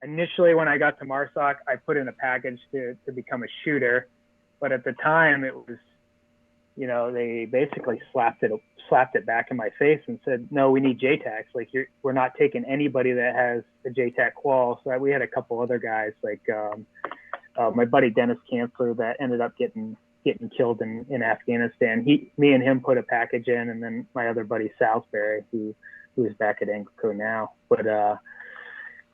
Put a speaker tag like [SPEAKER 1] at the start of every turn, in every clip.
[SPEAKER 1] initially when I got to MARSOC, I put in a package to become a shooter, but at the time it was, they basically slapped it back in my face and said, no, we need JTACs. Like we're not taking anybody that has a JTAC qual. So we had a couple other guys like my buddy Dennis Kanzler that ended up getting killed in Afghanistan. Me and him put a package in, and then my other buddy Salisbury, who is back at Anglico now. But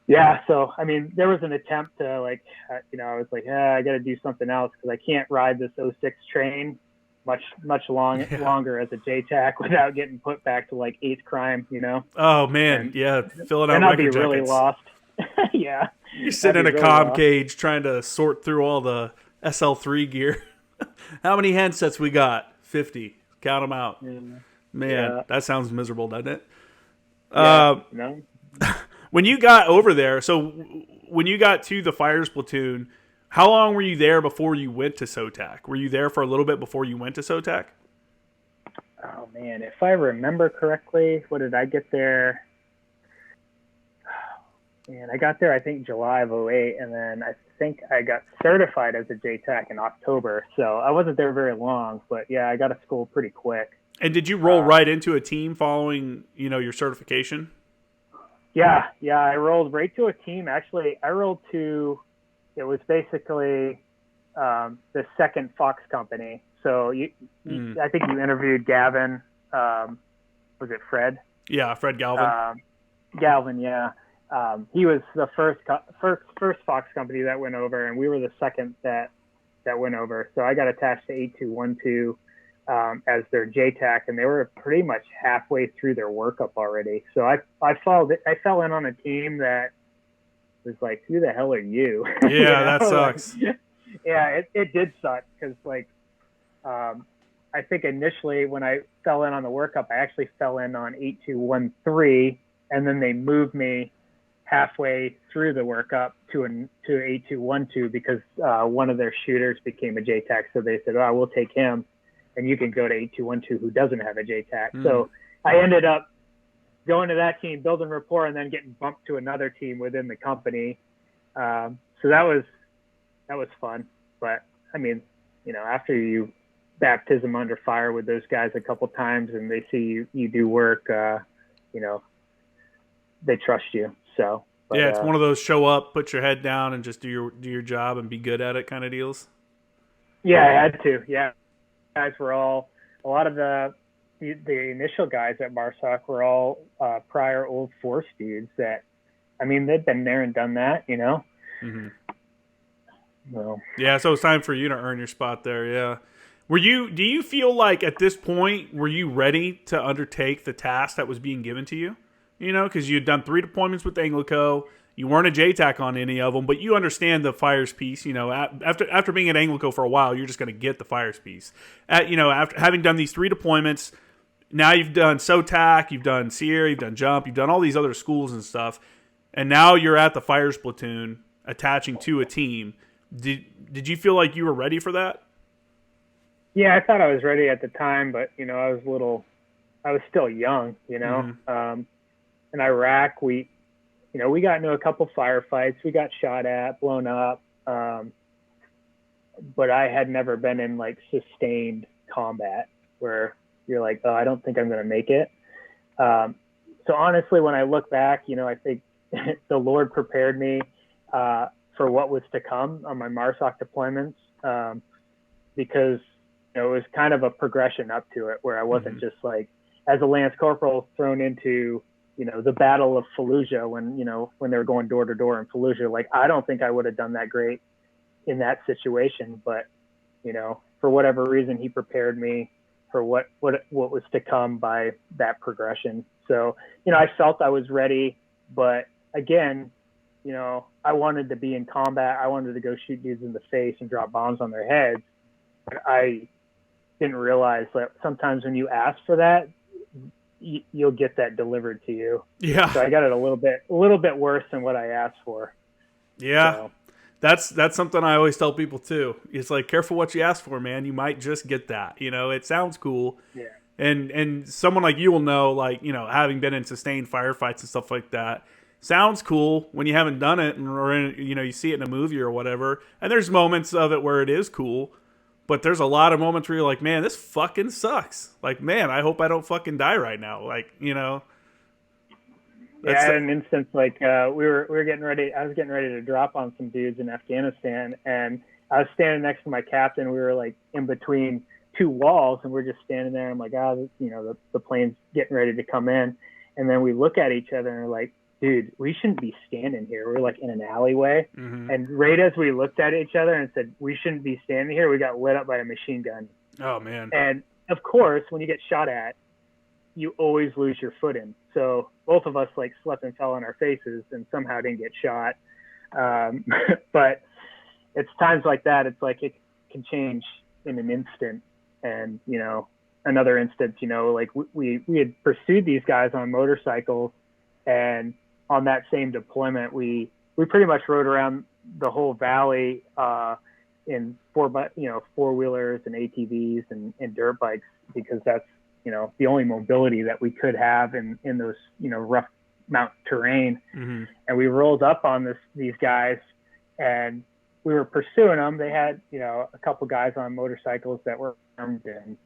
[SPEAKER 1] yeah, so I mean, there was an attempt to I was like, I got to do something else because I can't ride this '06 train much longer as a JTAC without getting put back to like 8th crime,
[SPEAKER 2] Oh man, filling out
[SPEAKER 1] and I'd be
[SPEAKER 2] record
[SPEAKER 1] really
[SPEAKER 2] jackets.
[SPEAKER 1] lost. Yeah,
[SPEAKER 2] You're sitting in a
[SPEAKER 1] really
[SPEAKER 2] comm
[SPEAKER 1] lost.
[SPEAKER 2] cage trying to sort through all the SL3 gear. How many handsets we got? 50. Count them out.
[SPEAKER 1] Yeah.
[SPEAKER 2] Man, that sounds miserable, doesn't it?
[SPEAKER 1] No.
[SPEAKER 2] When you got over there, so when you got to the fires platoon, how long were you there before you went to SOTAC? Were you there for a little bit before you went to SOTAC?
[SPEAKER 1] Oh man, if I remember correctly, what did I get there? Man, I got there I think July of '08, and then I think I got certified as a JTAC in October. So I wasn't there very long, but yeah, I got to school pretty quick.
[SPEAKER 2] And did you roll right into a team following, your certification?
[SPEAKER 1] Yeah, I rolled right to a team. Actually, I rolled to. It was basically the second Fox company. So I think you interviewed Gavin. Was it Fred?
[SPEAKER 2] Yeah, Fred Galvin.
[SPEAKER 1] Galvin, yeah. He was the first Fox company that went over, and we were the second that went over. So I got attached to 8212 as their JTAC, and they were pretty much halfway through their workup already. So I fell in on a team that was like, who the hell are you?
[SPEAKER 2] Yeah, that sucks.
[SPEAKER 1] Yeah, it did suck because I think initially when I fell in on the workup, I actually fell in on 8213, and then they moved me halfway through the workup to 8212 because one of their shooters became a JTAC. So they said, we'll take him, and you can go to 8212 who doesn't have a JTAC. So I ended up going to that team, building rapport, and then getting bumped to another team within the company. So that was fun. But I mean, after you baptism under fire with those guys a couple times and they see you do work, they trust you. So
[SPEAKER 2] yeah, it's one of those show up, put your head down, and just do your job and be good at it kind of deals.
[SPEAKER 1] Yeah, I had to. Yeah, guys were all a lot of the initial guys at MARSOC were all prior old force dudes that, I mean, they'd been there and done that,
[SPEAKER 2] Mm-hmm.
[SPEAKER 1] Well,
[SPEAKER 2] yeah, so it's time for you to earn your spot there. Yeah. Do you feel like at this point, were you ready to undertake the task that was being given to you? Because you'd done 3 deployments with Anglico. You weren't a JTAC on any of them, but you understand the fires piece. After being at Anglico for a while, you're just going to get the fires piece. After having done these 3 deployments, now you've done SOTAC, you've done Sierra, you've done Jump, you've done all these other schools and stuff, and now you're at the fires platoon attaching to a team. Did you feel like you were ready for that?
[SPEAKER 1] Yeah, I thought I was ready at the time, but I was still young.
[SPEAKER 2] Mm-hmm.
[SPEAKER 1] In Iraq, we got into a couple firefights. We got shot at, blown up, but I had never been in like sustained combat where you're like, oh, I don't think I'm going to make it. So honestly, when I look back, I think the Lord prepared me for what was to come on my MARSOC deployments, because it was kind of a progression up to it where I wasn't just like, as a Lance Corporal thrown into, the Battle of Fallujah when they were going door to door in Fallujah. Like, I don't think I would have done that great in that situation, but, for whatever reason, he prepared me for what was to come by that progression. So, I felt I was ready, but again, I wanted to be in combat. I wanted to go shoot dudes in the face and drop bombs on their heads. But I didn't realize that sometimes when you ask for that, you'll get that delivered to you.
[SPEAKER 2] Yeah.
[SPEAKER 1] So I got it a little bit worse than what I asked for.
[SPEAKER 2] Yeah.
[SPEAKER 1] So.
[SPEAKER 2] That's something I always tell people too. It's like, careful what you ask for, man. You might just get that. It sounds cool.
[SPEAKER 1] Yeah.
[SPEAKER 2] And someone like you will know, like, having been in sustained firefights and stuff like that, sounds cool when you haven't done it, or you see it in a movie or whatever. And there's moments of it where it is cool, but there's a lot of moments where you're like, man, this fucking sucks. Like, man, I hope I don't fucking die right now. Like,
[SPEAKER 1] Yeah, I had an instance like we were getting ready. I was getting ready to drop on some dudes in Afghanistan, and I was standing next to my captain. We were like in between two walls, and we're just standing there. I'm like, the plane's getting ready to come in, and then we look at each other and we're like, dude, we shouldn't be standing here. We're like in an alleyway, and right as we looked at each other and said we shouldn't be standing here, we got lit up by a machine gun.
[SPEAKER 2] Oh man!
[SPEAKER 1] And of course, when you get shot at, you always lose your footing. So both of us like slept and fell on our faces and somehow didn't get shot. But it's times like that. It's like it can change in an instant. And, another instance, like we had pursued these guys on motorcycles, and on that same deployment, we pretty much rode around the whole valley in four-wheelers and ATVs and dirt bikes, because that's, the only mobility that we could have in those, rough mountain terrain. And we rolled up on these guys, and we were pursuing them. They had, a couple guys on motorcycles that were armed, and,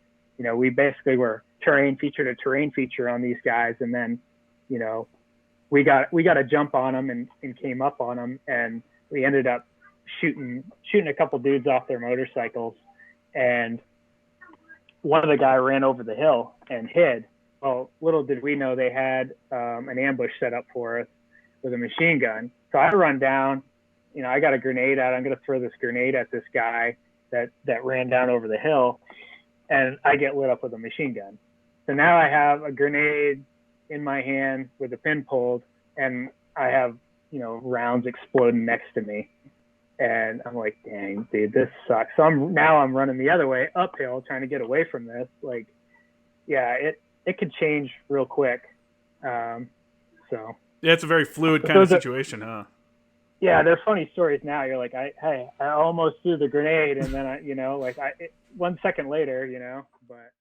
[SPEAKER 1] we basically were terrain feature on these guys. And then, we got a jump on them and came up on them, and we ended up shooting a couple dudes off their motorcycles. And one of the guys ran over the hill and hid. Well, little did we know they had an ambush set up for us with a machine gun. So I run down, I got a grenade out. I'm going to throw this grenade at this guy that ran down over the hill, and I get lit up with a machine gun. So now I have a grenade in my hand with a pin pulled, and I have, rounds exploding next to me. And I'm like, dang, dude, this sucks. So I'm running the other way uphill, trying to get away from this. Like, yeah, it could change real quick. Yeah,
[SPEAKER 2] it's a very fluid kind of situation, huh?
[SPEAKER 1] Yeah, they're funny stories now. You're like, I almost threw the grenade, and then 1 second later, but.